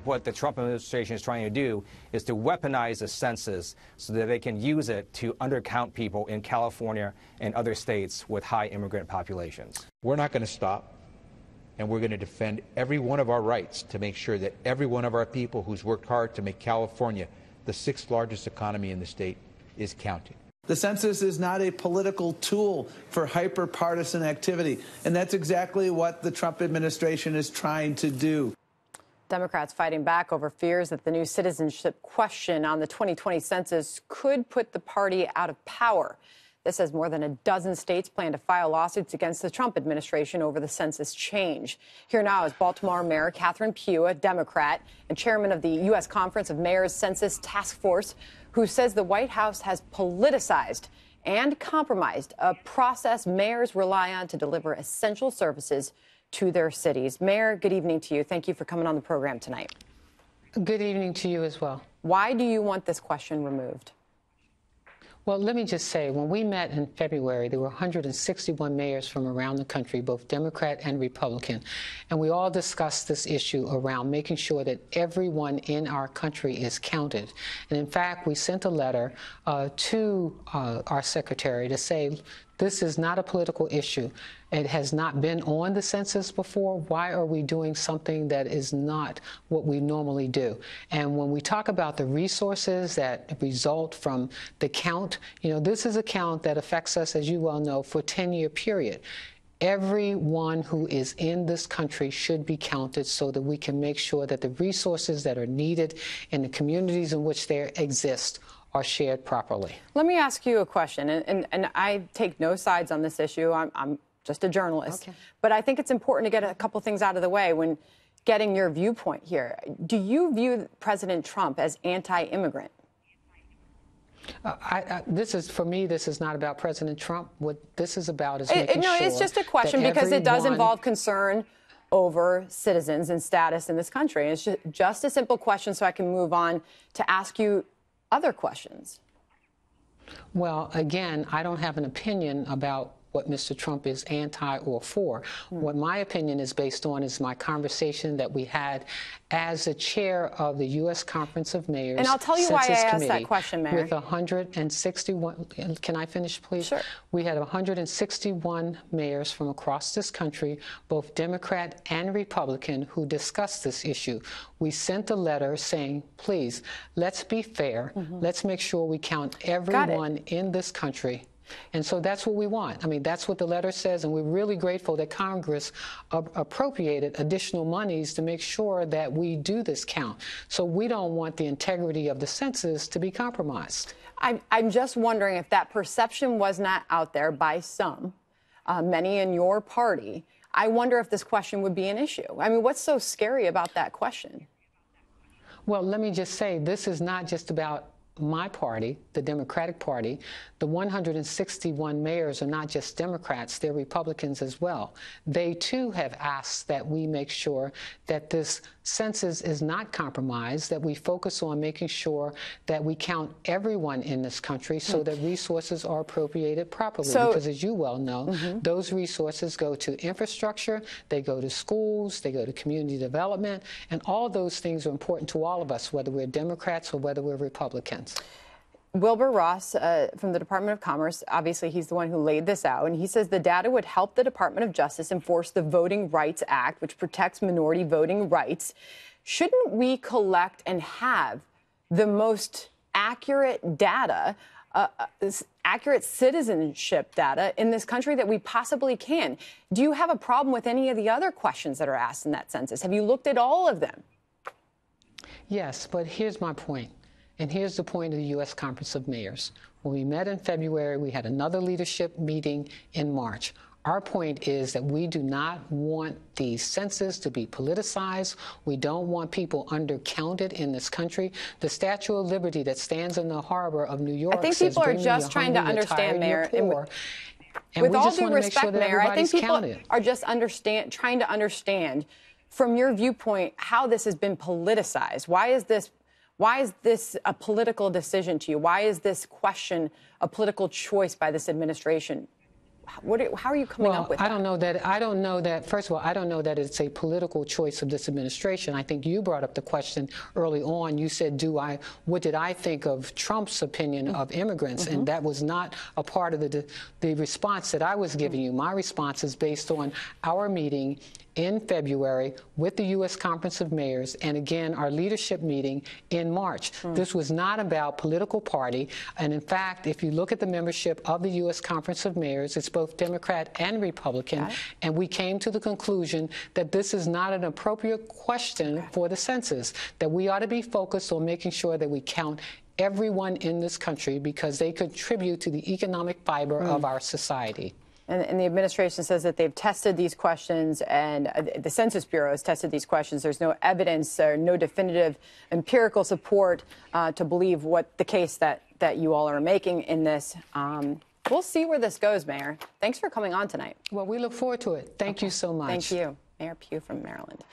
what the Trump administration is trying to do is to weaponize the census so that they can use it to undercount people in California and other states with high immigrant populations. We're not going to stop, and we're going to defend every one of our rights to make sure that every one of our people who's worked hard to make California the 6th largest economy in the state is counted. The census is not a political tool for hyper-partisan activity, and that's exactly what the Trump administration is trying to do. Democrats fighting back over fears that the new citizenship question on the 2020 census could put the party out of power. This as more than a dozen states plan to file lawsuits against the Trump administration over the census change. Here now is Baltimore Mayor Catherine Pugh, a Democrat and chairman of the U.S. Conference of Mayors Census Task Force, who says the White House has politicized and compromised a process mayors rely on to deliver essential services to their cities. Mayor, good evening to you. Thank you for coming on the program tonight. Good evening to you as well. Why do you want this question removed? Well, let me just say, when we met in February, there were 161 mayors from around the country, both Democrat and Republican, and we all discussed this issue around making sure that everyone in our country is counted. And in fact, we sent a letter to our secretary to say, this is not a political issue. It has not been on the census before. Why are we doing something that is not what we normally do? And when we talk about the resources that result from the count, you know, this is a count that affects us, as you well know, for a 10-year period. Everyone who is in this country should be counted so that we can make sure that the resources that are needed in the communities in which they exist are shared properly. Let me ask you a question, and I take no sides on this issue. I'm just a journalist. Okay. But I think it's important to get a couple things out of the way when getting your viewpoint here. Do you view President Trump as anti-immigrant? For me, this is not about President Trump. What this is about is making sure. No, it's just a question because it does involve concern over citizens and status in this country. It's just a simple question so I can move on to ask you other questions. Well, again, I don't have an opinion about what Mr. Trump is anti or for. What my opinion is based on is my conversation that we had as the chair of the U.S. Conference of Mayors. And I'll tell you why I asked that question, Mayor. With 161, can I finish, please? Sure. We had 161 mayors from across this country, both Democrat and Republican, who discussed this issue. We sent a letter saying, please, let's be fair. Let's make sure we count everyone in this country. And so that's what we want. I mean, that's what the letter says, and we're really grateful that Congress appropriated additional monies to make sure that we do this count. So we don't want the integrity of the census to be compromised. I'm just wondering if that perception was not out there by some, many in your party. I wonder if this question would be an issue. I mean, what's so scary about that question? Well, let me just say, this is not just about my party, the Democratic Party. The 161 mayors are not just Democrats, they're Republicans as well. They, too, have asked that we make sure that this census is not compromised, that we focus on making sure that we count everyone in this country so that resources are appropriated properly. Because, as you well know, those resources go to infrastructure, they go to schools, they go to community development, and all those things are important to all of us, whether we're Democrats or whether we're Republicans. Wilbur Ross from the Department of Commerce, obviously he's the one who laid this out, and he says the data would help the Department of Justice enforce the Voting Rights Act, which protects minority voting rights. Shouldn't we collect and have the most accurate data, accurate citizenship data in this country that we possibly can? Do you have a problem with any of the other questions that are asked in that census? Have you looked at all of them? Yes, but here's my point. And here's the point of the U.S. Conference of Mayors. When we met in February, we had another leadership meeting in March. Our point is that we do not want the census to be politicized. We don't want people undercounted in this country. The Statue of Liberty that stands in the harbor of New York, I think people are just trying to understand, Mayor. With all due respect, Mayor, I think people are just trying to understand, from your viewpoint, how this has been politicized. Why is this a political decision to you? Why is this question a political choice by this administration? How are you coming up with that? I don't know that, first of all, I don't know that it's a political choice of this administration. I think you brought up the question early on. You said, what did I think of Trump's opinion of immigrants? And that was not a part of the response that I was giving you. My response is based on our meeting in February with the U.S. Conference of Mayors, and again, our leadership meeting in March. This was not about political party. And in fact, if you look at the membership of the U.S. Conference of Mayors, it's both Democrat and Republican. And we came to the conclusion that this is not an appropriate question for the census, that we ought to be focused on making sure that we count everyone in this country because they contribute to the economic fiber of our society. And the administration says that they've tested these questions, and the Census Bureau has tested these questions. There's no evidence or no definitive empirical support to believe what the case that you all are making in this. We'll see where this goes, Mayor. Thanks for coming on tonight. Well, we look forward to it. Thank you so much. Thank you. Mayor Pugh from Maryland.